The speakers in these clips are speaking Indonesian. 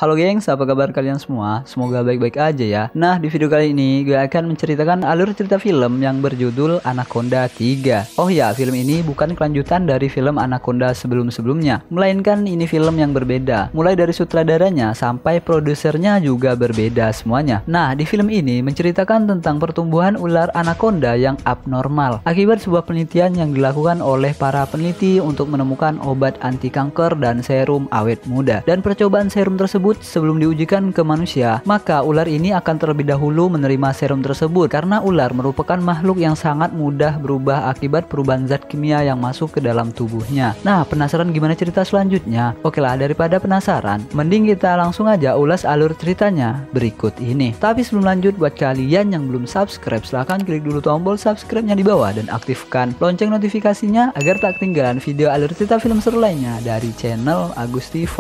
Halo gengs, apa kabar kalian semua? Semoga baik-baik aja ya. Nah, di video kali ini gue akan menceritakan alur cerita film yang berjudul Anaconda 3. Oh ya, film ini bukan kelanjutan dari film Anaconda sebelum-sebelumnya, melainkan ini film yang berbeda. Mulai dari sutradaranya sampai produsernya juga berbeda semuanya. Nah, di film ini menceritakan tentang pertumbuhan ular anaconda yang abnormal akibat sebuah penelitian yang dilakukan oleh para peneliti untuk menemukan obat anti kanker dan serum awet muda. Dan percobaan serum tersebut sebelum diujikan ke manusia, maka ular ini akan terlebih dahulu menerima serum tersebut karena ular merupakan makhluk yang sangat mudah berubah akibat perubahan zat kimia yang masuk ke dalam tubuhnya. Nah, penasaran gimana cerita selanjutnya? Oke lah, daripada penasaran, mending kita langsung aja ulas alur ceritanya berikut ini. Tapi sebelum lanjut, buat kalian yang belum subscribe, silahkan klik dulu tombol subscribe-nya di bawah dan aktifkan lonceng notifikasinya agar tak ketinggalan video alur cerita film seru lainnya dari channel Agusti5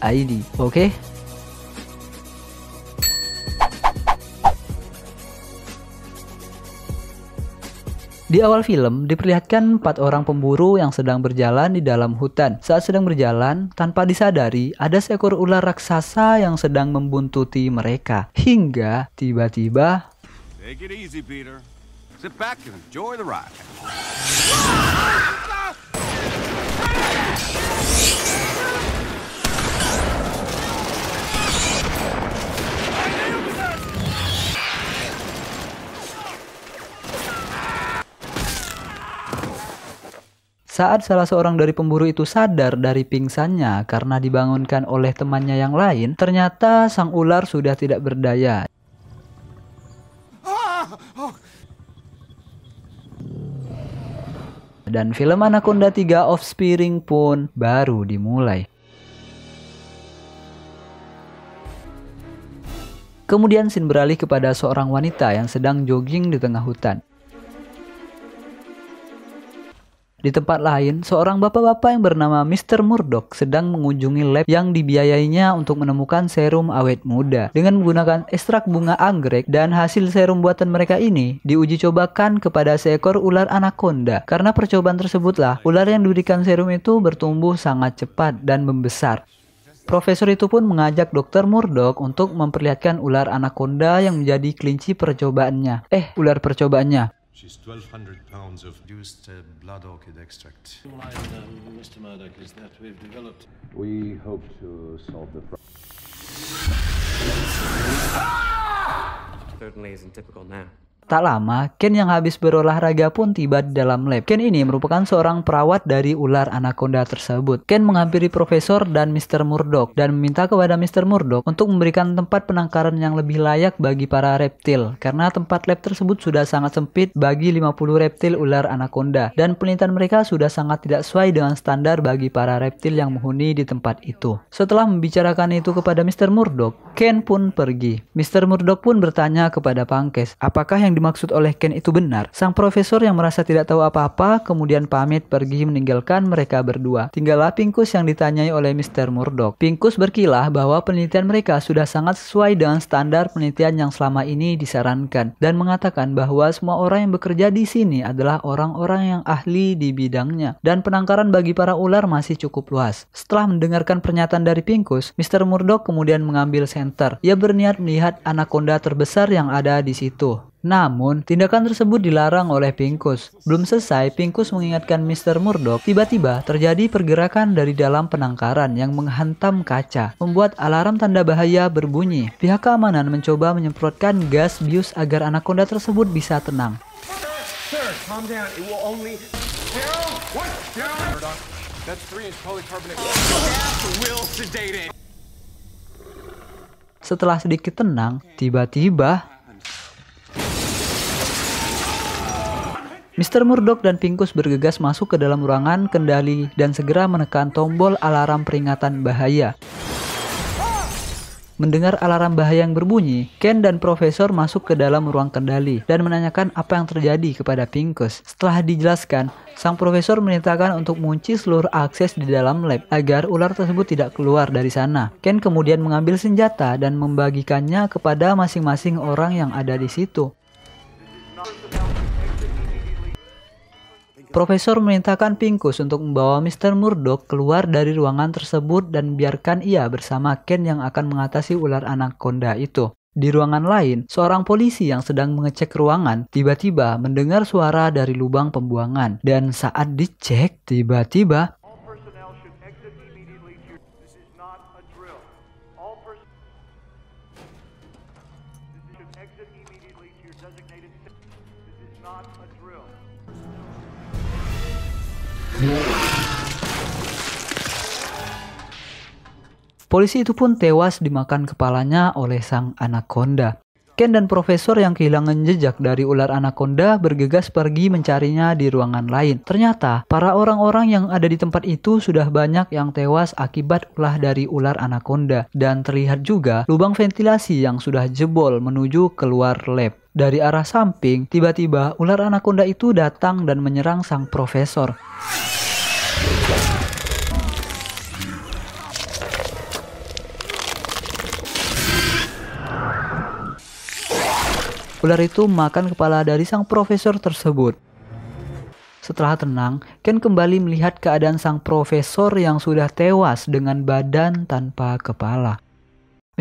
ID. Oke? Di awal film diperlihatkan 4 orang pemburu yang sedang berjalan di dalam hutan. Saat sedang berjalan, tanpa disadari ada seekor ular raksasa yang sedang membuntuti mereka. Hingga tiba-tiba Take it easy, Peter. Sit back and enjoy the ride. saat salah seorang dari pemburu itu sadar dari pingsannya karena dibangunkan oleh temannya yang lain, ternyata sang ular sudah tidak berdaya. Dan film Anaconda 3 Offspring pun baru dimulai. Kemudian scene beralih kepada seorang wanita yang sedang jogging di tengah hutan. Di tempat lain, seorang bapak-bapak yang bernama Mr. Murdoch sedang mengunjungi lab yang dibiayainya untuk menemukan serum awet muda dengan menggunakan ekstrak bunga anggrek, dan hasil serum buatan mereka ini diuji cobakan kepada seekor ular anaconda. Karena percobaan tersebutlah ular yang diberikan serum itu bertumbuh sangat cepat dan membesar. Profesor itu pun mengajak Dr. Murdoch untuk memperlihatkan ular anaconda yang menjadi kelinci percobaannya. Ular percobaannya. She's 1,200 pounds of used blood orchid extract. Mr. Murdoch, is that we've developed? We hope to solve the problem. Certainly isn't typical now. Tak lama, Ken yang habis berolahraga pun tiba di dalam lab. Ken ini merupakan seorang perawat dari ular anaconda tersebut. Ken menghampiri Profesor dan Mr. Murdoch dan meminta kepada Mr. Murdoch untuk memberikan tempat penangkaran yang lebih layak bagi para reptil, karena tempat lab tersebut sudah sangat sempit bagi 50 reptil ular anaconda, dan penelitian mereka sudah sangat tidak sesuai dengan standar bagi para reptil yang menghuni di tempat itu. Setelah membicarakan itu kepada Mr. Murdoch, Ken pun pergi. Mr. Murdoch pun bertanya kepada Pangkes, apakah yang dimaksud oleh Ken itu benar? Sang profesor yang merasa tidak tahu apa-apa kemudian pamit pergi meninggalkan mereka berdua. Tinggallah Pinkus yang ditanyai oleh Mr. Murdoch. Pinkus berkilah bahwa penelitian mereka sudah sangat sesuai dengan standar penelitian yang selama ini disarankan, dan mengatakan bahwa semua orang yang bekerja di sini adalah orang-orang yang ahli di bidangnya, dan penangkaran bagi para ular masih cukup luas. Setelah mendengarkan pernyataan dari Pinkus, Mr. Murdoch kemudian mengambil senter. Ia berniat melihat anaconda terbesar yang ada di situ. Namun, tindakan tersebut dilarang oleh Pinkus. Belum selesai, Pinkus mengingatkan Mr. Murdoch, tiba-tiba terjadi pergerakan dari dalam penangkaran yang menghantam kaca, membuat alarm tanda bahaya berbunyi. Pihak keamanan mencoba menyemprotkan gas bius agar anaconda tersebut bisa tenang. Sir, calm down. It will only... Down! What? Down! That's 3-inch polycarbonate. Gas will sedate it. Setelah sedikit tenang, tiba-tiba Mr. Murdoch dan Pinkus bergegas masuk ke dalam ruangan kendali dan segera menekan tombol alarm peringatan bahaya. Mendengar alarm bahaya yang berbunyi, Ken dan Profesor masuk ke dalam ruang kendali dan menanyakan apa yang terjadi kepada Pinkus. Setelah dijelaskan, sang Profesor memerintahkan untuk mengunci seluruh akses di dalam lab agar ular tersebut tidak keluar dari sana. Ken kemudian mengambil senjata dan membagikannya kepada masing-masing orang yang ada di situ. Profesor memerintahkan Pincus untuk membawa Mr. Murdoch keluar dari ruangan tersebut dan biarkan ia bersama Ken yang akan mengatasi ular anaconda itu. Di ruangan lain, seorang polisi yang sedang mengecek ruangan tiba-tiba mendengar suara dari lubang pembuangan. Dan saat dicek, tiba-tiba polisi itu pun tewas dimakan kepalanya oleh sang anaconda. Ken dan profesor yang kehilangan jejak dari ular anaconda bergegas pergi mencarinya di ruangan lain. Ternyata, para orang-orang yang ada di tempat itu sudah banyak yang tewas akibat ulah dari ular anaconda. Dan terlihat juga lubang ventilasi yang sudah jebol menuju keluar lab. Dari arah samping, tiba-tiba ular anaconda itu datang dan menyerang sang profesor. Ular itu makan kepala dari sang profesor tersebut. Setelah tenang, Ken kembali melihat keadaan sang profesor yang sudah tewas dengan badan tanpa kepala.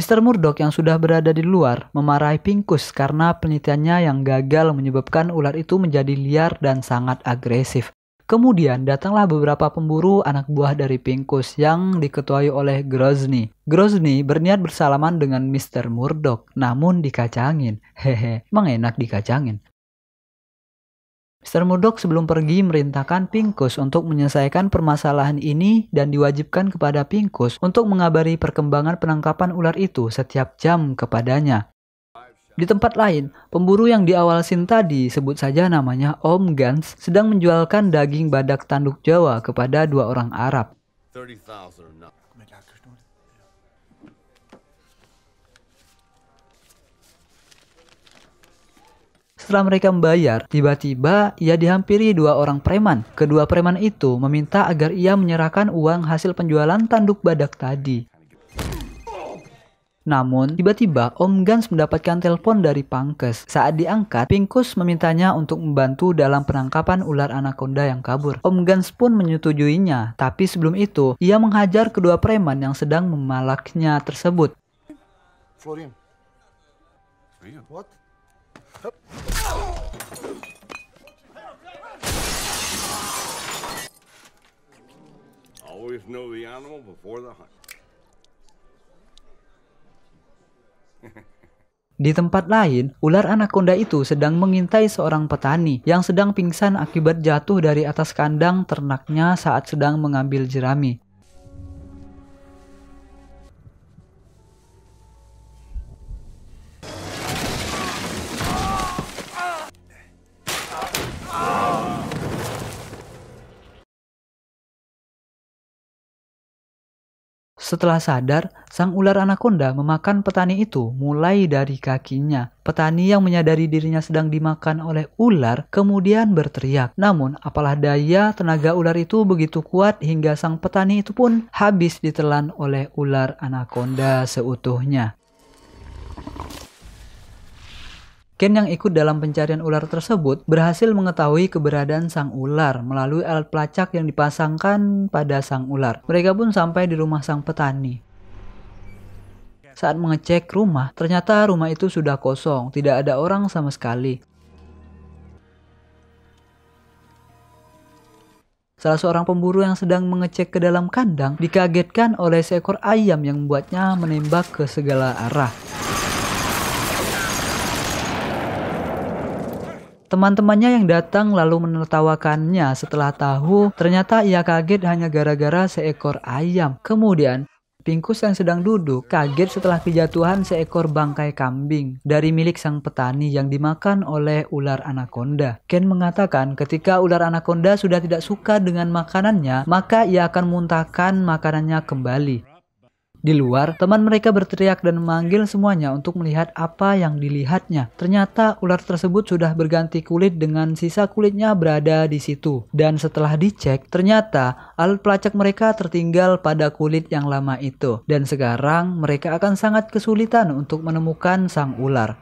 Mr. Murdoch yang sudah berada di luar memarahi Pincus karena penelitiannya yang gagal menyebabkan ular itu menjadi liar dan sangat agresif. Kemudian datanglah beberapa pemburu anak buah dari Pincus yang diketuai oleh Grozny. Grozny berniat bersalaman dengan Mr. Murdoch, namun dikacangin. Hehe, emang enak dikacangin. Mr. Murdoch sebelum pergi merintahkan Pincus untuk menyelesaikan permasalahan ini dan diwajibkan kepada Pincus untuk mengabari perkembangan penangkapan ular itu setiap jam kepadanya. Di tempat lain, pemburu yang di awal scene tadi, sebut saja namanya Om Gans, sedang menjualkan daging badak tanduk Jawa kepada dua orang Arab. 30,000 enough. Setelah mereka membayar, tiba-tiba ia dihampiri dua orang preman. Kedua preman itu meminta agar ia menyerahkan uang hasil penjualan tanduk badak tadi. Namun, tiba-tiba Om Gans mendapatkan telepon dari Pincus. Saat diangkat, Pincus memintanya untuk membantu dalam penangkapan ular anaconda yang kabur. Om Gans pun menyetujuinya, tapi sebelum itu, ia menghajar kedua preman yang sedang memalaknya tersebut. Florian. What? Always know the animal before the hunt. Di tempat lain, ular anaconda itu sedang mengintai seorang petani yang sedang pingsan akibat jatuh dari atas kandang ternaknya saat sedang mengambil jerami. Setelah sadar, sang ular anaconda memakan petani itu mulai dari kakinya. Petani yang menyadari dirinya sedang dimakan oleh ular kemudian berteriak. Namun, apalah daya, tenaga ular itu begitu kuat hingga sang petani itu pun habis ditelan oleh ular anaconda seutuhnya. Ken yang ikut dalam pencarian ular tersebut berhasil mengetahui keberadaan sang ular melalui alat pelacak yang dipasangkan pada sang ular. Mereka pun sampai di rumah sang petani. Saat mengecek rumah, ternyata rumah itu sudah kosong, tidak ada orang sama sekali. Salah seorang pemburu yang sedang mengecek ke dalam kandang dikagetkan oleh seekor ayam yang membuatnya menembak ke segala arah. Teman-temannya yang datang lalu menertawakannya setelah tahu ternyata ia kaget hanya gara-gara seekor ayam. Kemudian, Pincus yang sedang duduk kaget setelah kejatuhan seekor bangkai kambing dari milik sang petani yang dimakan oleh ular anaconda. Ken mengatakan ketika ular anaconda sudah tidak suka dengan makanannya, maka ia akan muntahkan makanannya kembali. Di luar, teman mereka berteriak dan memanggil semuanya untuk melihat apa yang dilihatnya. Ternyata ular tersebut sudah berganti kulit dengan sisa kulitnya berada di situ. Dan setelah dicek, ternyata alat pelacak mereka tertinggal pada kulit yang lama itu. Dan sekarang mereka akan sangat kesulitan untuk menemukan sang ular.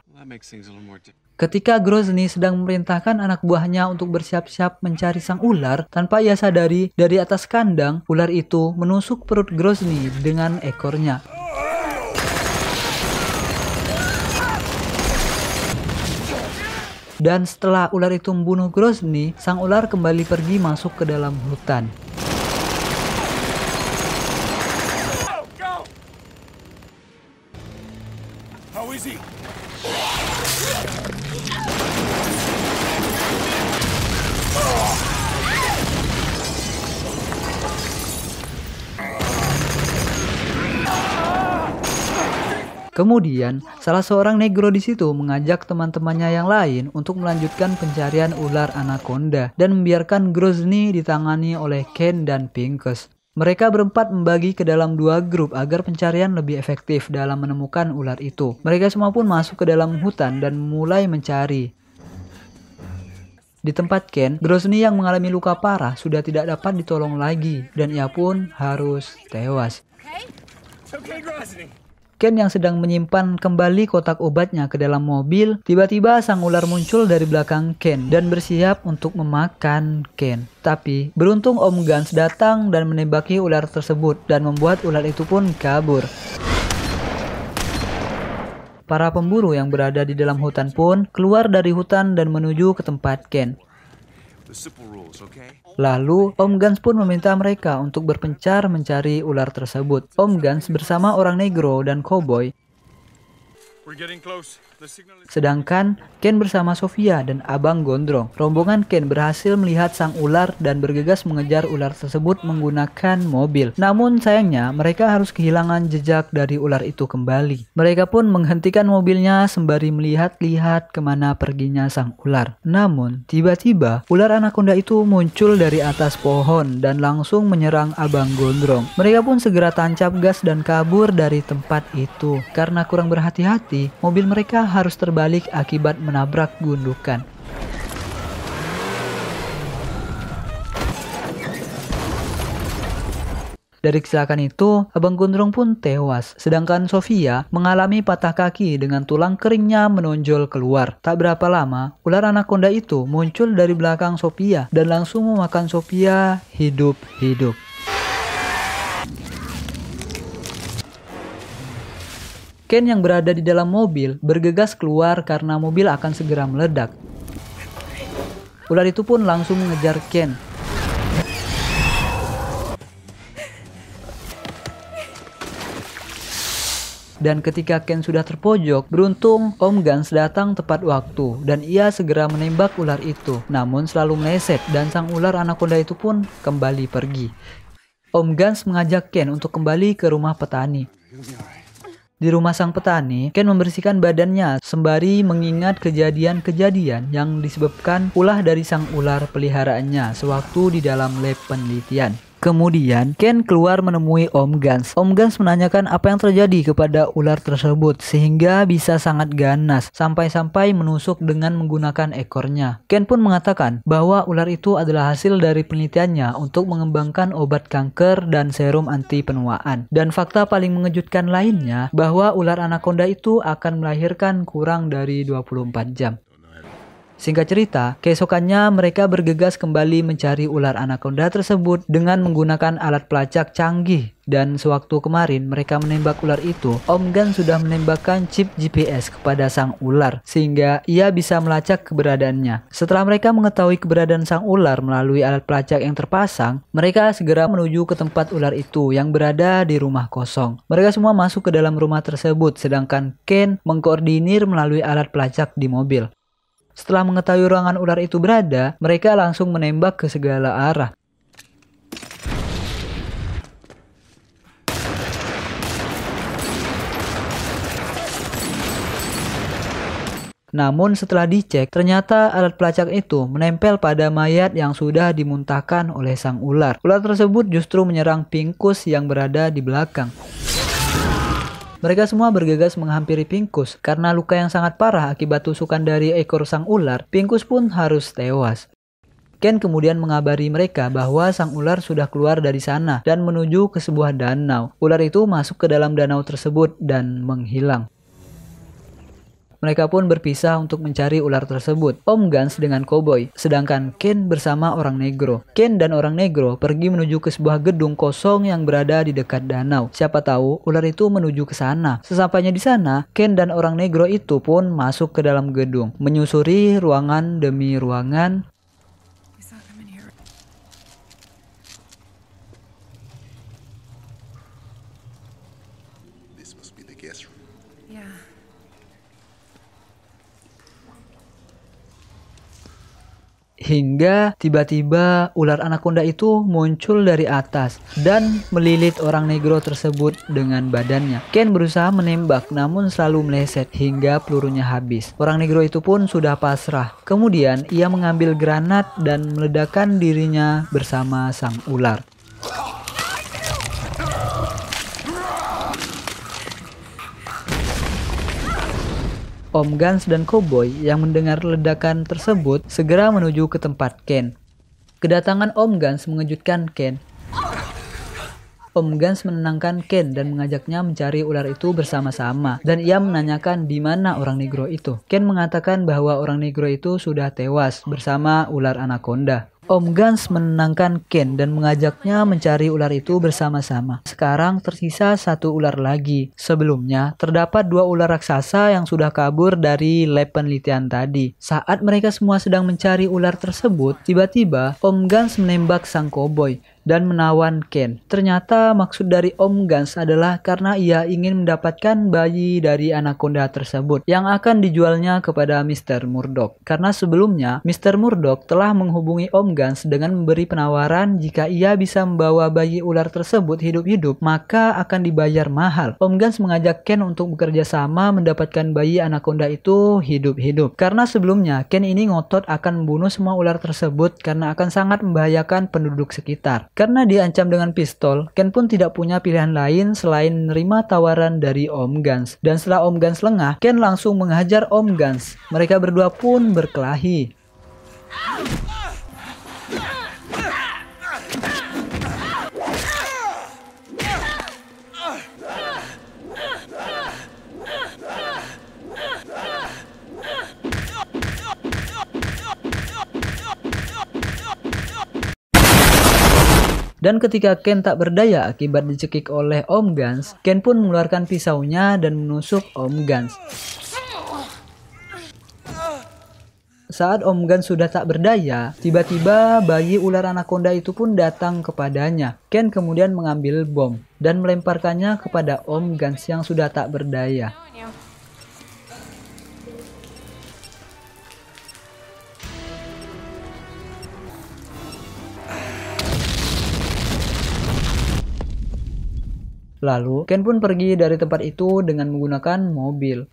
Ketika Grozny sedang memerintahkan anak buahnya untuk bersiap-siap mencari sang ular, tanpa ia sadari, dari atas kandang, ular itu menusuk perut Grozny dengan ekornya. Dan setelah ular itu membunuh Grozny, sang ular kembali pergi masuk ke dalam hutan. How is he? Kemudian, salah seorang negro di situ mengajak teman-temannya yang lain untuk melanjutkan pencarian ular anaconda dan membiarkan Grozny ditangani oleh Ken dan Pincus. Mereka berempat membagi ke dalam 2 grup agar pencarian lebih efektif dalam menemukan ular itu. Mereka semua pun masuk ke dalam hutan dan mulai mencari. Di tempat Ken, Grozny yang mengalami luka parah sudah tidak dapat ditolong lagi dan ia pun harus tewas. It's okay, Grozny. Ken yang sedang menyimpan kembali kotak obatnya ke dalam mobil, tiba-tiba sang ular muncul dari belakang Ken dan bersiap untuk memakan Ken. Tapi beruntung Om Gans datang dan menembaki ular tersebut dan membuat ular itu pun kabur. Para pemburu yang berada di dalam hutan pun keluar dari hutan dan menuju ke tempat Ken. The simple rules, okay? Lalu, Om Gans pun meminta mereka untuk berpencar mencari ular tersebut. Om Gans bersama orang negro dan koboi, We're getting close. The signal is... sedangkan Ken bersama Sofia dan Abang Gondrong. Rombongan Ken berhasil melihat sang ular dan bergegas mengejar ular tersebut menggunakan mobil. Namun sayangnya mereka harus kehilangan jejak dari ular itu kembali. Mereka pun menghentikan mobilnya sembari melihat-lihat kemana perginya sang ular. Namun tiba-tiba ular anaconda itu muncul dari atas pohon dan langsung menyerang Abang Gondrong. Mereka pun segera tancap gas dan kabur dari tempat itu. Karena kurang berhati-hati, mobil mereka harus terbalik akibat menabrak gundukan. Dari kecelakaan itu, Abang Gondrong pun tewas, sedangkan Sofia mengalami patah kaki dengan tulang keringnya menonjol keluar. Tak berapa lama, ular anaconda itu muncul dari belakang Sofia dan langsung memakan Sofia hidup-hidup. Ken yang berada di dalam mobil bergegas keluar karena mobil akan segera meledak. Ular itu pun langsung mengejar Ken. Dan ketika Ken sudah terpojok, beruntung Om Gans datang tepat waktu dan ia segera menembak ular itu. Namun selalu meleset dan sang ular anaconda itu pun kembali pergi. Om Gans mengajak Ken untuk kembali ke rumah petani. Di rumah sang petani, Ken membersihkan badannya sembari mengingat kejadian-kejadian yang disebabkan ulah dari sang ular peliharaannya sewaktu di dalam lab penelitian. Kemudian, Ken keluar menemui Om Gans. Om Gans menanyakan apa yang terjadi kepada ular tersebut sehingga bisa sangat ganas sampai-sampai menusuk dengan menggunakan ekornya. Ken pun mengatakan bahwa ular itu adalah hasil dari penelitiannya untuk mengembangkan obat kanker dan serum anti penuaan. Dan fakta paling mengejutkan lainnya bahwa ular anaconda itu akan melahirkan kurang dari 24 jam. Singkat cerita, keesokannya mereka bergegas kembali mencari ular anaconda tersebut dengan menggunakan alat pelacak canggih. Dan sewaktu kemarin mereka menembak ular itu, Om Gans sudah menembakkan chip GPS kepada sang ular sehingga ia bisa melacak keberadaannya. Setelah mereka mengetahui keberadaan sang ular melalui alat pelacak yang terpasang, mereka segera menuju ke tempat ular itu yang berada di rumah kosong. Mereka semua masuk ke dalam rumah tersebut sedangkan Ken mengkoordinir melalui alat pelacak di mobil. Setelah mengetahui ruangan ular itu berada, mereka langsung menembak ke segala arah. Namun setelah dicek, ternyata alat pelacak itu menempel pada mayat yang sudah dimuntahkan oleh sang ular. Ular tersebut justru menyerang Pincus yang berada di belakang. Mereka semua bergegas menghampiri Pincus. Karena luka yang sangat parah akibat tusukan dari ekor sang ular, Pincus pun harus tewas. Ken kemudian mengabari mereka bahwa sang ular sudah keluar dari sana dan menuju ke sebuah danau. Ular itu masuk ke dalam danau tersebut dan menghilang. Mereka pun berpisah untuk mencari ular tersebut. Om Gans dengan Cowboy, sedangkan Ken bersama orang negro. Ken dan orang negro pergi menuju ke sebuah gedung kosong yang berada di dekat danau. Siapa tahu ular itu menuju ke sana. Sesampainya di sana, Ken dan orang negro itu pun masuk ke dalam gedung, menyusuri ruangan demi ruangan. This must be the guest room. Yeah. Hingga tiba-tiba ular anaconda itu muncul dari atas dan melilit orang negro tersebut dengan badannya. Ken berusaha menembak namun selalu meleset hingga pelurunya habis. Orang negro itu pun sudah pasrah. Kemudian ia mengambil granat dan meledakkan dirinya bersama sang ular. Om Gans dan Cowboy yang mendengar ledakan tersebut segera menuju ke tempat Ken. Kedatangan Om Gans mengejutkan Ken. Om Gans menenangkan Ken dan mengajaknya mencari ular itu bersama-sama, dan ia menanyakan di mana orang negro itu. Ken mengatakan bahwa orang negro itu sudah tewas bersama ular anaconda. Om Gans menenangkan Ken dan mengajaknya mencari ular itu bersama-sama. Sekarang tersisa satu ular lagi. Sebelumnya, terdapat 2 ular raksasa yang sudah kabur dari lab penelitian tadi. Saat mereka semua sedang mencari ular tersebut, tiba-tiba Om Gans menembak sang Cowboy dan menawan Ken. Ternyata maksud dari Om Gans adalah karena ia ingin mendapatkan bayi dari anaconda tersebut yang akan dijualnya kepada Mr. Murdoch. Karena sebelumnya, Mr. Murdoch telah menghubungi Om Gans dengan memberi penawaran jika ia bisa membawa bayi ular tersebut hidup-hidup, maka akan dibayar mahal. Om Gans mengajak Ken untuk bekerja sama mendapatkan bayi anaconda itu hidup-hidup. Karena sebelumnya, Ken ini ngotot akan membunuh semua ular tersebut karena akan sangat membahayakan penduduk sekitar. Karena diancam dengan pistol, Ken pun tidak punya pilihan lain selain menerima tawaran dari Om Gans. Dan setelah Om Gans lengah, Ken langsung menghajar Om Gans. Mereka berdua pun berkelahi. Dan ketika Ken tak berdaya akibat dicekik oleh Om Gans, Ken pun mengeluarkan pisaunya dan menusuk Om Gans. Saat Om Gans sudah tak berdaya, tiba-tiba bayi ular anaconda itu pun datang kepadanya. Ken kemudian mengambil bom dan melemparkannya kepada Om Gans yang sudah tak berdaya. Lalu, Ken pun pergi dari tempat itu dengan menggunakan mobil.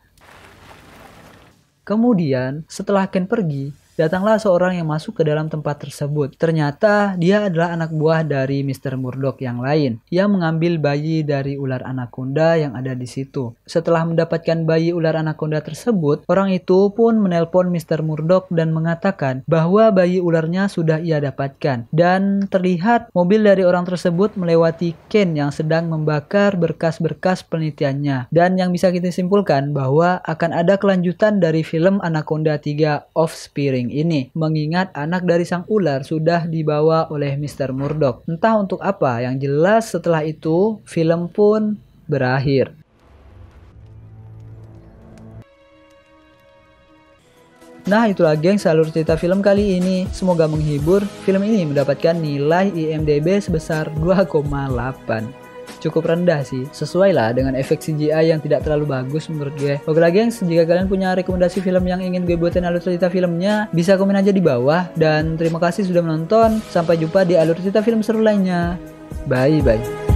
Kemudian, setelah Ken pergi, datanglah seorang yang masuk ke dalam tempat tersebut. Ternyata dia adalah anak buah dari Mr. Murdoch yang lain. Ia mengambil bayi dari ular anaconda yang ada di situ. Setelah mendapatkan bayi ular anaconda tersebut, orang itu pun menelpon Mr. Murdoch dan mengatakan bahwa bayi ularnya sudah ia dapatkan. Dan terlihat mobil dari orang tersebut melewati Ken yang sedang membakar berkas-berkas penelitiannya. Dan yang bisa kita simpulkan bahwa akan ada kelanjutan dari film Anaconda 3 Offspring ini, mengingat anak dari sang ular sudah dibawa oleh Mr. Murdoch. Entah untuk apa, yang jelas setelah itu film pun berakhir. Nah, itulah geng alur cerita film kali ini. Semoga menghibur. Film ini mendapatkan nilai IMDb sebesar 2,8. Cukup rendah sih, sesuai lah dengan efek CGI yang tidak terlalu bagus menurut gue. Oke lagi gengs, jika kalian punya rekomendasi film yang ingin gue buatin alur cerita filmnya, bisa komen aja di bawah. Dan terima kasih sudah menonton, sampai jumpa di alur cerita film seru lainnya. Bye bye.